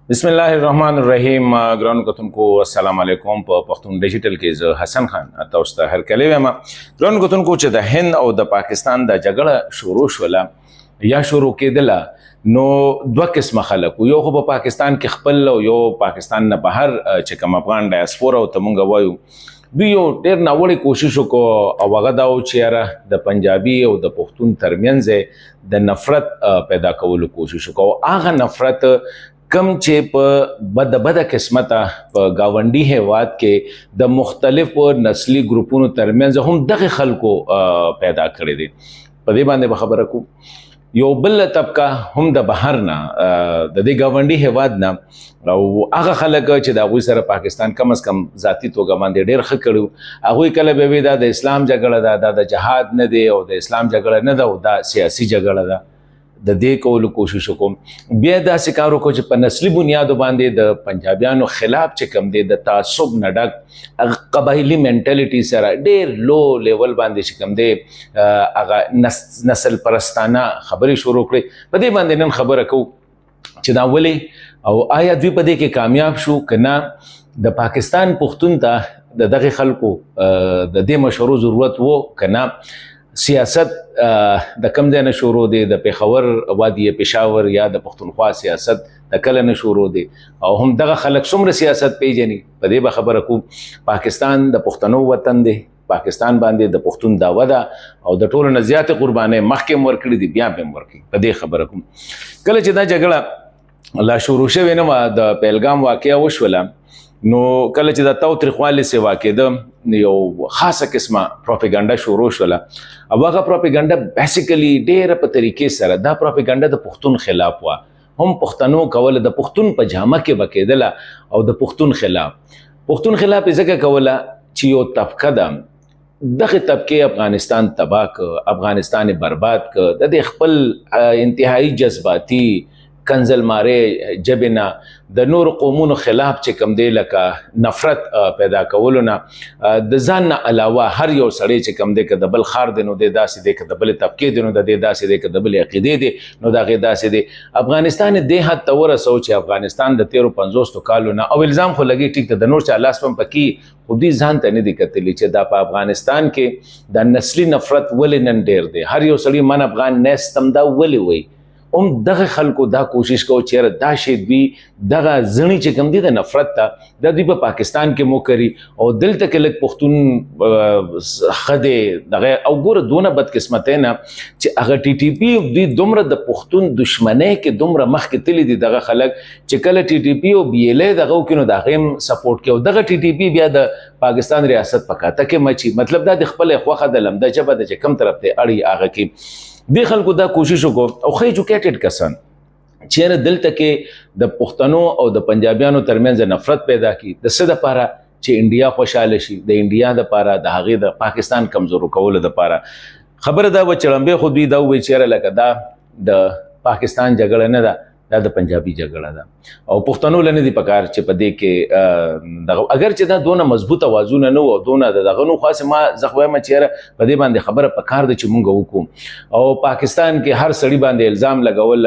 بسم الله الرحمن الرحیم. ګرانو کتونکو السلام علیکم. په پښتون ډیجیټل کې زه حسن خان تاسو ته هرکلی وایم. ګرانو کتونکو چې د هند او د پاکستان د جګړه شروع شوله یا شروع کېدله نو دوه قسمه خلک یو خو په پاکستان کې خپل او یو پاکستان نه بهر چې کوم افغان ډایسپورا او ته مونږ وایو دوی یو ډېر ناوړی کوشش وکړو او هغه دا و چې یاره د پنجابي او د پښتون ترمنځ د نفرت پیدا کولو کوشش وکړو. هغه نفرت کم چې په بده قسمته په گاونډي هیواد کې د مختلفو نسلی ګروپونو ترمنځ هم دغه خلکو پیدا کړی دي. په دې باندې به خبره کوو. یو بل طبقه هم د بهر نه د دې گاونډي هیواد نه او هغه خلک چې د هغوی سره پاکستان کم از کم ذاتي توګه باندې ډېر ښه کړي هغوی کله به وي دا د اسلام جګړه ده، دا د جهاد نه دی او د اسلام جګړه نه ده او دا سیاسي جګړه ده. د دې کولو کوشش وکوم. بیا داسې کار وکړو چې په نسلي بنیادو باندې د پنجابیانو خلاف چې کوم دی د تعصب نه ډک قبایلي منټالیټي سره ډېر لو لیول باندې چې کوم دی هغه نسل پرستانه خبرې شروع کړې. په دې باندې نن خبره کوو چې دا ولې او آیا دوی په دې کې کامیاب شو که نه. د پاکستان پښتون ته د دغې خلکو د دې مشورو ضرورت و که نه. سیاست د کم ځای نه شروع دی، د پېښور وادي پېښور یا د پښتونخوا سیاست د کله نه شروع دی او هم دغه خلک څومره سیاست پیژني په دې به خبره کوو. پاکستان د پښتنو وطن دی، پاکستان باندې د پښتون دعوه ده او د ټولو نه زیاتې قربانۍ مخکې هم ورکړي دي بیا به هم ورکړي. په دې خبره کوم. کله چې دا جګړه لا شروع شوې نه وه د پهلګام واقعه وشوله نو کله چې د تاوتریخوالي سیوا کېده یو خاصه قسمه پروپاګاندا شروع شوله او هغه پروپاګاندا بیسیکلی ډېره په طریقې سره دا پروپاګاندا د پښتون خلاف وه. هم پښتنو کوله د پښتون په جامه کې به کېدله او د پښتون خلاف یې ځکه کوله چې یو طبقه ده دغه طبقې افغانستان تباه که، افغانستان برباد که، د دې خپل انتهایی جذباتي کنزلمارې ژبې نه د نورو قومونو خلاف چې کوم دی لکه نفرت پیدا کولو نه د ځان نه علاوه هر یو سړی چې کوم دی که د بل خار دی نو دی داسې دی، که د بلې طبقې دی نو د دې داسې دی، که د بلې عقیدې دی نو د هغې داسې دی. افغانستان دې حد ته ورسو چې افغانستان د 1350 کالو نه او الزام خو لګي ټیک ته د نور چا لاس هم پکې خو دوی ځان ته نه دي کتلي چې دا په افغانستان کې د نسلي نفرت ولې نن ډېر دی. هر یو سړي من افغان نیستم دا ولې وایي. هم دغه خلکو دا کوشش کو چې دا شی دوی دغه زړی چې کوم دي د نفرت ته دا دوی په پاکستان کې مو کوي او دلته کې لږ پښتون خدای دغه او ګوره دونه بدقسمتۍ نه چې هغه ټي ټي پي دوی دومره د پښتون دشمنۍ کې دومره مخکې تللي دي دغه خلک چې کله ټي ټي پي او بي ایل اې دغه وکړي نو د هغې هم سپورټ کوي او دغه ټي ټي پي بیا د پاکستان ریاست په کاته کې مچي. مطلب دا د خپلې خوښه د لمده ژبه ده چې کوم طرف ته اړي هغه کې دې خلکو دا کوشش وکړو او ښه ایجوکیټډ کسان چېرې دلته کې د پښتنو او د پنجابیانو ترمنځ نفرت پیدا کړي د څه دپاره چې انډیا خوشحاله شي، د انډیا دپاره د هغې د پاکستان کمزورو کولو دپاره. خبره دا وه چې ړمبې خو دوی دا ووایي چې یاره لکه دا د پاکستان جګړه نه ده، دا د پنجابي جګړه ده او پښتنو له نه دي پکار چې په دې کې دغه اگر چې دا دونه مضبوط اوازونه نه وو او دونه دغه نو خاص ما زه خو وایم چې یاره په دې باندې خبره پکار ده چې مونږ وکړو. او پاکستان کې هر سړي باندې الزام لګول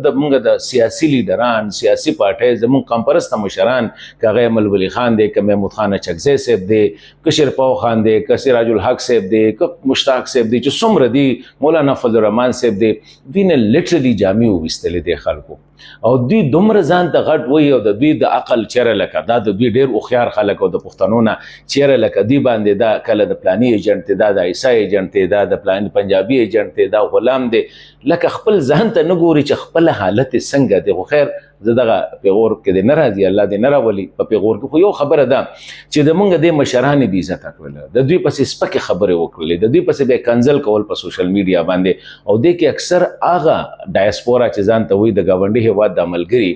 د مونږ د سیاسي لیډران، سیاسي پارټۍ زمونږ قومپرسته مشران که هغه ایمل ولی خان دی، که محمود خان اچکزی صاحب دی، که شیرپاو خان دی، که سراج الحق صاحب دی، که مشتاق صاحب دی، چې څومره دي، مولانا فضل الرحمن صاحب دی، دوی نه لیټرلی جامې وویستلې دې خلکو او دوی دومره ځان ته غټ وایي او د دوی د عقل چیرې لکه دا د دوی ډېر هوښیار خلک او د پښتنو نه چیرې لکه دوی باندې دا کله د پلاني ایجنټ دی، دا د عیسی ایجنټ دی، دا د پلاني پنجابي ایجنټ دی، دا غلام دی، لکه خپل ذهن ته نه ګوري چې خپله حالت یې څنګه دی. خو خیر زه دغه پیغور کې دې نه راځي، الله دې نه راولي په پیغور کې. خو یو خبره ده چې د مونږ دې مشرانې بې عزته کړله، د دوی پسې سپکې خبرې وکړلې، د دوی پسې بیا کنزل کول په سوشل میډیا باندې او دې کې اکثر هغه ډایسپورا چې ځان ته وایي د ګاونډي هېواد د ملګري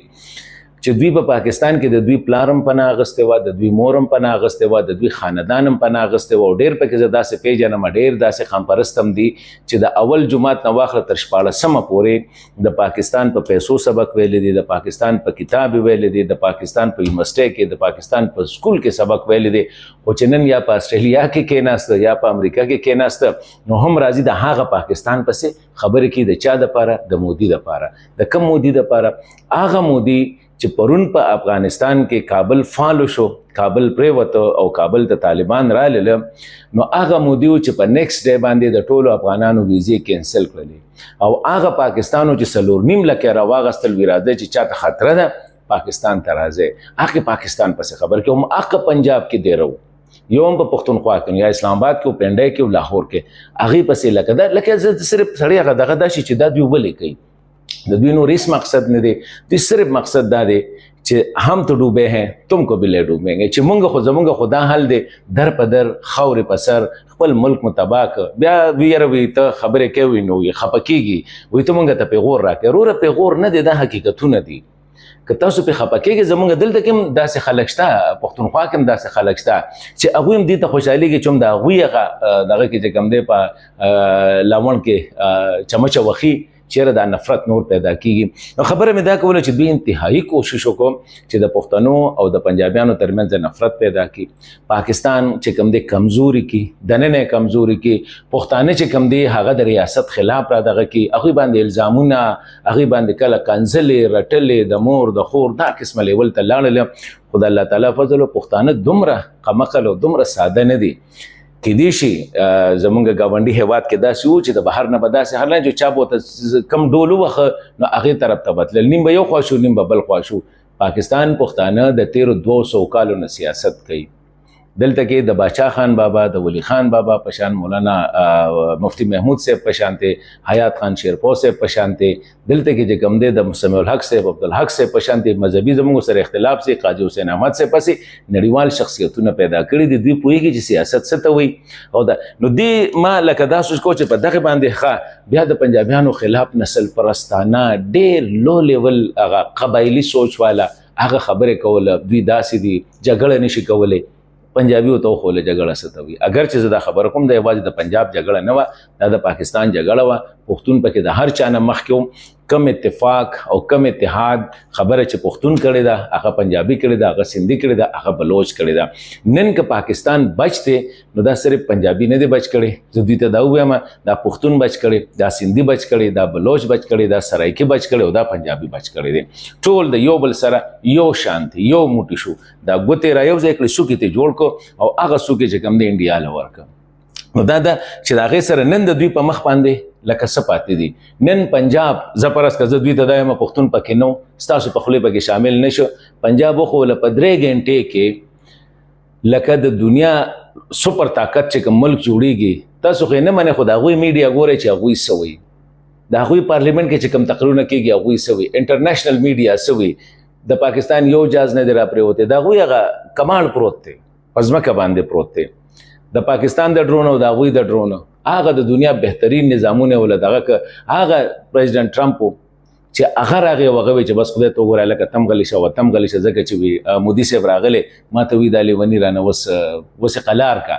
چې دوی په پاکستان کې د دوی پلار هم پناه اخیستې وه، د دوی مور هم پناه اخیستې وه، د دوی خاندان هم پناه اخیستې وه او ډېر پکې زه داسې پیژنم، ډېر داسې قومپرست هم دي چې د اول جماعت نه واخله تر 14مه پورې د پاکستان په پیسو سبق ویلی دي، د پاکستان په کتاب ویلی دي، د پاکستان په یونیورسټۍ کې، د پاکستان په سکول کې سبق ویلی دي. خو چې نن یا په استرالیا کې کېناسته یا په امریکا کې کېناسته نو هم راځي د هغه پاکستان پسې خبرې کوي. د چا دپاره؟ د مودي دپاره. د کوم مودي دپاره؟ هغه مودي چې پرون په افغانستان کې کابل فعال شو، کابل پریوته او کابل ته طالبان رالل، نو هغه مودي چې په نیکسټ ډے باندې د ټولو افغانانو ویزې کینسل کړلې او هغه پاکستانو چې 4.5 لکه راواغستل وراده چې چاته خطر ده پاکستان ته راځي، هغه پاکستان پسې خبر کې هم هغه پنجاب کې دی رو یو هم په پښتونخوا کې یا اسلام آباد کې او پنډای کې او لاهور کې هغه پسې لکه صرف سړی هغه دغه داسې چې دا دوی ولې کوي، د دوی نور هیڅ مقصد نه دی، دوی صرف مقصد دا دی چې هم تو ډوبے ہیں تم کو بھی لے ډوبیں گے، چې مونږ خو زمونږ خدا حل دی در په در خاورې په سر خپل ملک متباک بیا ویروي ته خبرې کوي نو یې خپه کېږي وایي ته مونږ ته پیغور راکړې، وروره پیغور نه دی، دا حقیقتونه دي. که تاسو په خپه کېږئ زمونږ دلته کې هم داسې خلک شته، پښتونخوا کې هم داسې خلک شته چې هغوی هم دې ته خوشحالېږي چې هم د هغوی هغه دغه کې چې کوم دی په لمن کې چمچه وخي چیرې دا نفرت نور پیدا کیږي. نو خبره مې دا کوله چې دوی انتهایی کوشش وکړو چې د پښتنو او د پنجابیانو ترمنځ نفرت پیدا کړي، پاکستان چې کوم دی کمزوري کی دننه کمزوري کی، پښتانه چې کوم دی هغه د ریاست خلاف را دغه کی، هغه باندې الزامونه، هغه باندې کله کنځلې رټلې د مور د خور دا قسمه لیول ته لاړل. خدای الله تعالی فضل، پښتانه دومره قمقل او دومره ساده نه دي. کېدای شي زمونږ ګاونډي هیواد کې داسې و چې د بهر نه به داسې هر نه چې چا به ورته کم ډول ووخه نو هغې طرف ته بتلل، نیم به یو خوا شو نیم به بل خوا شو. پاکستان پښتانه د تیرو 200 کالو نه سیاست کوي، دلته کې د باچا خان بابا، د ولی خان بابا پشان، مولانا مفتی محمود صاحب پشانته، حیات خان شیرپو صاحب پشانته، دلته کې چې کوم دی د سمیع الحق صاحب، عبدالحق صاحب پشانته، مذهبي زموږ سره اختلاف سي، قاضي حسین احمد صاحب پسې نړیوال شخصیتونه پیدا کړي دي، دوی پوهیږي چې سیاست څه ته وایي او دا نو دی ما لکه دا سوچ کو چې په دغه باندې ښه بیا د پنجابیانو خلاف نسل پرستانه ډېر لو لیول هغه قبایلي سوچ والا هغه خبرې کوله، دوی داسې دي جګړه نشي کولی. پنجابي ته خوله جګړه ستوي، اگر چې زه دا خبره کوم د یوازې د پنجاب جګړه نه وه، دا د پاکستان جګړه وه. پښتون پکې د هر چا نه مخکې کم اتفاق او کم اتحاد خبره چې پښتون کړې ده هغه پنجابي کړې ده، هغه سندي کړې ده، هغه بلوچ کړې ده. نن که پاکستان بچ دی نو دا صرف پنجابي نه دی بچ کړی، زه دوی ته دا ووایم دا پښتون بچ کړی، دا سندي بچ کړی، دا بلوچ بچ کړی، دا سرایکي بچ کړی او دا پنجابي بچ کړی دی. ټول د یو بل سره یو شانت یو موټی شو، دا ګوتې را یو ځای کړې، سوکې ته جوړ کړو او هغه سوکې چې کوم دی انډیا له ورکړه. نو دا چې د هغې سره نن د دوی په مخ باندې لکه څه پاتې دي. نن پنجاب زه پرس که زه دوی ته دا یم پښتون پکې نو ستاسو په خولې پکې شامل نه شو، پنجاب وخوله په 3 غنټې کې لکه د دنیا سپر طاقت چې کوم ملک جوړیږي. تاسو خو نه منئ، خو د هغوی میډیا ګورئ چې هغوی څه وایي، د هغوی پارلیمنټ کې چې کوم تقریرونه کېږي هغوی څه وایي، انټرنیشنل میډیا څه وایي، د پاکستان یو جاز نه دی راپرېوتی، د هغوی هغه کماڼ پروت دی، په ځمکه باندې پروت دی. د پاکستان د ډرون او د هغوی د ډرون هغه د دنیا بهترین نظامونه ول دغه هغه پریزیدنت ټرمپ چې هغه راغی او هغه وی چې بس خدای ته وګوره لکه تم غلی شو تم غلی شه ځکه چې وی مودي صاحب راغلی ما ته وی د لیونی رانه وس قلار کا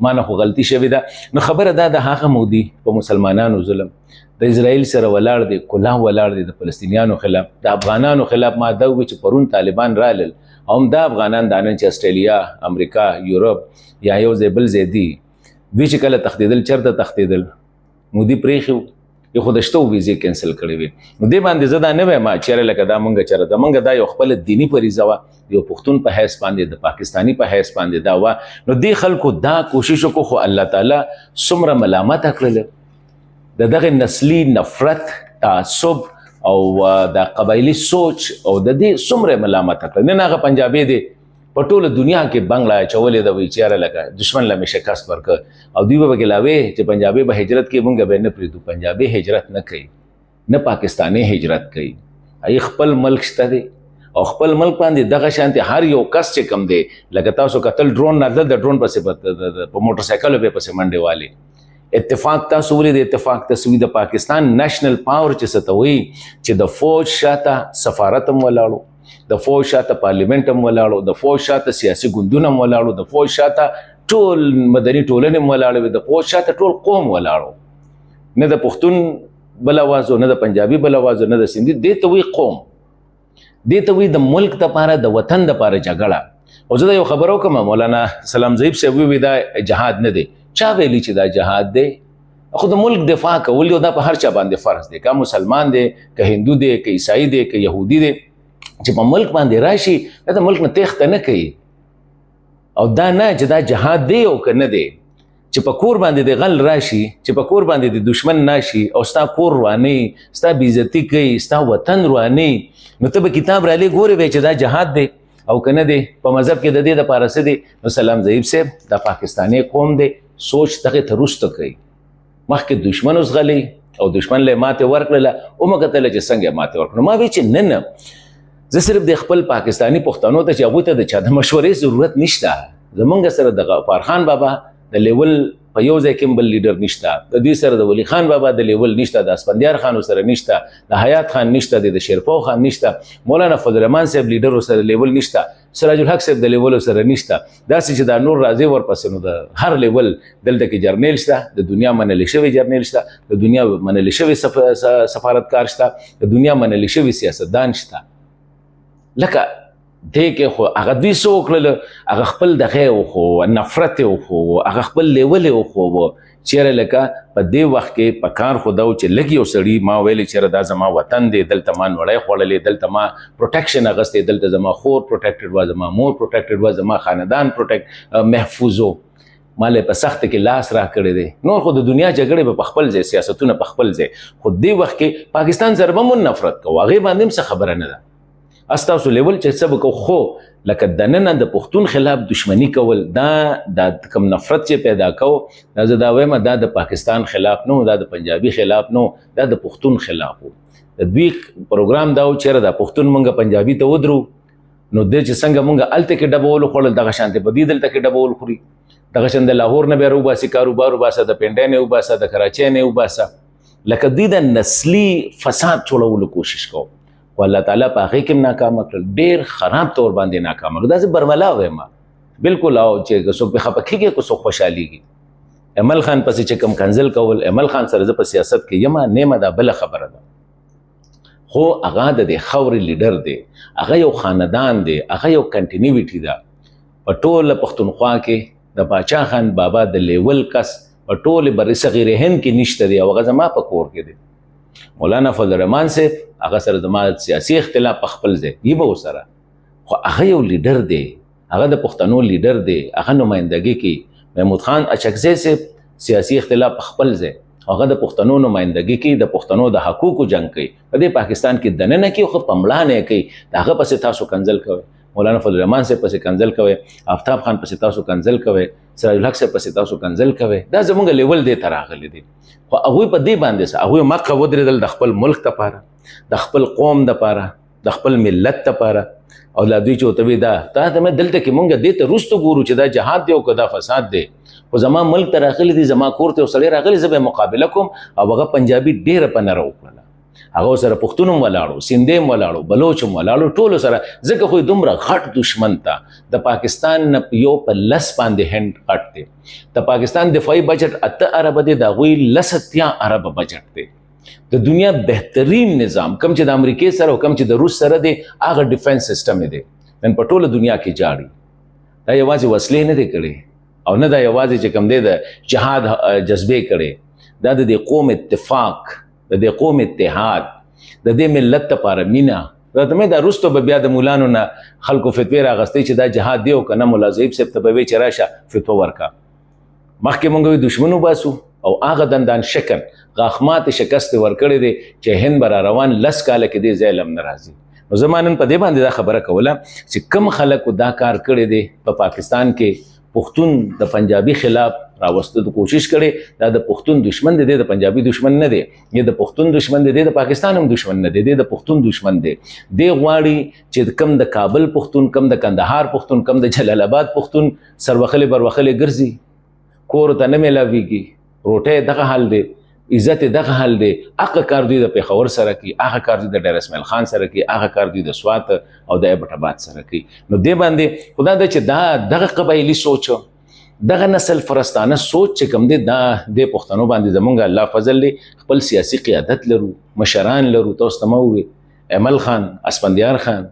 ما نه خو غلطي شوې ده. نو خبره دا د هغه مودي په مسلمانانو ظلم د اسرائیل سره ولاړ دی، کلاه ولاړ دی، د فلسطینیانو خلاف، د افغانانو خلاف. ما دا وی چې پرون طالبان رالل او هم دا افغانان دا نن چې استرالیا، امریکا، یورپ یا یو ځای بل ځای دي، دوی چې کله تښتېدل چېرته تښتېدل، مودي پرېښي یو خو د شتو ویزې کینسل کړې وې. نو دې باندې زه دا نه وایم چېرې لکه دا مونږ چېرې د مونږ دا یو خپله دیني فریضه وه، یو پښتون په حیث باندې، د پاکستاني په حیث باندې دا وه. نو دې خلکو دا کوشش وکړو، خو الله تعالی څومره ملامته کړله د دغه نسلي نفرت، تعصب او د قبایلي سوچ او د دې څومره ملامته کړله. نن هغه پنجابي دی په ټوله دنیا کې بنګله اچولې ده، وایي چېره لکه دشمن له مې شکست ورکړه او دوی به پکې لاوې چې پنجابي به هجرت کوي، مونږ به نه پرېږدو. پنجابي هجرت نه کوي، نه پاکستاني هجرت کوي، هغې خپل ملک شته دی او خپل ملک باندې دغه شانتې هر یو کس چې کم دی لکه تاسو کتل ډرون نه د ډرون پسې په موټر سایکلو به پسې منډې والي. اتفاق تاسو ولې د اتفاق تصویر د پاکستان نېشنل پاور چې څه ته وایي چې د فوج شاته سفارت هم ولاړو، د فوج شاته پارلیمنت هم ولاړو، د فوج شاته سیاسي ګوندونه هم ولاړو، د فوج شاته ټول مدني ټولنې هم ولاړې، د فوج شاته ټول قوم ولاړو، نه د پښتون بل اواز نه د پنجابي بل اواز نه د سندي، دې ته وایي قوم، دې ته وایي د ملک دپاره د وطن دپاره جګړه. او زه دا یو خبر وکړم، مولانا سلام ضعیف صاحب وی دا جهاد نه دی، چا ویلي چې دا جهاد دی؟ خو د ملک دفاع کول یو دا په هر چا باندې فرض دی، که مسلمان دی، که هندو دی، که عیسائی دی، که یهودي دی. چې په ملک باندې راشي دا ملک نه تېښته نه کوي او دا نه چې دا جهاد دی او که نه دی، چې په کور باندې د غل راشي، چې په کور باندې د دشمن ناشي او ستا کور رواني، ستا بېعزتي کوي، ستا وطن رواني، نو ته به کتاب رالی ګورې به چې دا جهاد دی او که نه دی. په مذهب کې د دې دپاره څه دی؟ نو سلام ضعیف صاحب دا پاکستانی قوم دی سوچ دغې ته وروسته کوي. مخکې دشمن اوس غلی او دشمن له ماتې ورکړله، ومه کتله چې څنګه ماتې ورکړه. ما وی چې نه زه صرف د خپل پاکستانی پښتنو ته چې هغوی ته د چا د مشورې ضرورت نشته. زمونږ سره د غفار خان بابا د لیول په یو ځای کې بل لیډر نشته، د دوی سره د ولی خان بابا د لیول نشته، د اسفندیار خان سره نشته، د حیات خان نشته، د شیرپو خان نشته، مولانا فضل الرحمن صاحب لیډر سره لیول نشته، سراج الحق صاحب د لیول سره نشته. داسې چې دا نور راځي ورپسې نو د هر لیول دلته کې جرنیل شته، د دنیا منلې شوی جرنیل شته، د دنیا منلې شوی سفارتکار شته، د دنیا منلې شوی سیاستدان شته. لکه دې کې خو هغه دوی څه وکړل، هغه خپل دغه وښو، نفرت یې وښو، هغه خپل لیول یې وښو. چېرې لکه په دې وخت کې په کار خو دا و چې لږ یو سړي ما ویلې چېرې دا زما وطن دی، دلته ما نوړی خوړلې، دلته ما پروټیکشن اخیستی، دلته زما خور پروټیکټډ وه، زما مور پروټیکټډ وه، زما خاندان محفوظ و، ما له په سخت کې لاس را کړی دی. نور خو د دنیا جګړې به په خپل ځای، سیاستونه په خپل ځای، خو دې وخت کې پاکستان سره به مون نفرت کوو، هغې باندې هم څه خبره نه ده. استاسو لیول چې څه به کوو، خو لکه دننه د پښتون خلاف دشمنی کول، دا د کم نفرت چې پیدا کوو، دا زه دا وایم دا د پاکستان خلاف نه و، دا د پنجابي خلاف نه و، دا د پښتون خلاف و. د دوی پروګرام دا و چېرې دا پښتون مونږ پنجابي ته ودرو، نو دی چې څنګه مونږ هلته کې ډبول خوړل دغه شانتې په دې دلته کې ډبول خوري. دغه شان د لاهور نه بیا راوباسي، کاروبار وباسه، د پنډۍ نه وباسه، د کراچۍ نه وباسه. لکه دوی د نسلي فساد جوړولو کوشش کوو، خو الله تعالی په هغې کې هم ناکامه کړل، ډېر خراب طور باندې ناکامه کړل. دا زه برملا وایم بلکل، او چې څوک پې خفه کېږي که څوک خوشحالېږي. امل خان پسې چې کوم کنځل کول، امل خان سره زه په سیاست کې یمه نیمه دا بله خبره ده، خو هغه د دې خاورې لیډر دی، هغه یو خاندان دی، هغه یو کنټینیویټي ده. په ټوله پښتونخوا کې د باچا خان بابا د لیول کس په ټولې بر صغیر هند کې نشته دی، او هغه زما په کور کې دی. مولانا فضل الرحمن صاحب هغه سره زما سیاسي اختلاف په خپل ځای یي به ورسره، خو هغه یو لیډر دی، هغه د پښتنو لیډر دی، هغه نمایندګي کوي. محمود خان اچکزی صاحب سیاسي اختلاف په خپل ځای، هغه د پښتنو نمایندګي کوي، د پښتنو د حقوقو جنګ کوي. په دې پاکستان کې دننه کوي، خو په مړانه کوي. د هغه پسې تاسو کنځل کوئ، مولانا فضل الرحمن صاحب پسې کنځل کوئ، آفتاب خان پسې تاسو کنځل کوئ، سراج الحق صاحب پسې تاسو کنځل کوئ. دا زموږ لیول دی ته راغلی دی. خو هغوی په دې باندې څه، هغوی مخه ودرېدل د خپل ملک دپاره، د خپل قوم دپاره، د خپل ملت دپاره. او لا دوی چې ورته وي دا تا ته مې دلته کې مونږ دې ته وروسته ګورو چې دا جهاد دی او که دا فساد دی، خو زما ملک ته راغلی دی، زما کور ته یو سړی راغلی، زه به یې مقابله کوم. او هغه پنجابي ډېره په نره وکړله، هغه سره پښتون هم ولاړو، سندي هم ولاړو، بلوچ هم ولاړو، ټولو سره. ځکه خو دومره غټ دشمن ته د پاکستان نه یو په 10 باندې هند غټ دی. د پاکستان دفاعي بجټ 8 اربه دی، د هغوی 10 اربه بجټ دی. د دنیا بهترین نظام کم چې د امریکې سره او کم چې د روس سره دی، هغه ډیفنس سیسټم دی. نن په ټوله دنیا کې جاړي. دا یوازې وسلې نه دی کړی، او نه دا یوازې چې کوم دی د جهاد جذبې کړی، دا د دې قوم اتفاق، د دې قوم اتحاد، د دې ملت لپاره مینه. راته مې دا وروسته به بیا د مولانو نه خلکو فتوې راغستې چې دا جهاد دی او که نه، ملا ضعیف صاحب ته به وایي چې راشه فتوه ورکړه. مخکې مونږ وی دشمن وباسو، او هغه دندان شکن غاښمات شکست ورکړی دی چې هند به را روان 10 کاله کې دې ځای لم نه راځي. نو زه نن په دې باندې دا خبره کوله چې کوم خلکو دا کار کړی دی په پاکستان کې، پښتون د پنجابي خلاف راوستلو کوشش کړي، دا د پښتون دشمن دی، د پنجابي دشمن نه دی، یا د پښتون دشمن دی، د پاکستان هم دشمن نه دی، د پښتون دشمن دی. دی غواړي چې کم د کابل پښتون، کم د کندهار پښتون، کم د جلال آباد پښتون سروخلې بروخلې ګرځي، کور ته نه میلاویږي، روټۍ دغه حال دی، عزت دغه حال دی. هغه کار دوی د پېښور سره کوي، هغه کار دوی د ډیر اسماعیل خان سره کوي، هغه کار دوی د سوات او د ایبټ آباد سره کوي. نو دې باندې خدا دا چې دغه قبایلي سوچ، دغه نسل فرستانه سوچ چې کوم دی، دا د پښتنو باندې زمونږ الله فضل دی. خپل سیاسي قیادت لرو، مشران لرو. تاسو ته مو وي امل خان، اسفندیار خان،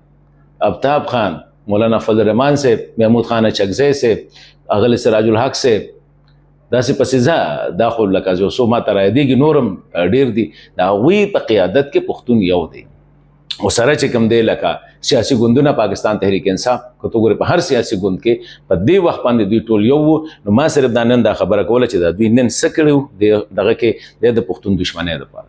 آفتاب خان، مولانا فضل الرحمن صاحب، محمود خان اچکزی صاحب، اغل سراج الحق صاحب، داسې پسې ځه. دا خو لکه یو څو ما ته رایادېږي، نورم ډېر دي. د هغوی په قیادت کې پښتون یو دی، وسره چې کوم دی لکه سیاسي ګوندونه پاکستان تحریک انصاف کته ګوره په هر سیاسي ګوند کې په دې وخت باندې دوی ټول یو نو ما صرف دا نن دا خبره کوله چې دا دوی نن څه کړي دغه کې د پښتون دشمنۍ لپاره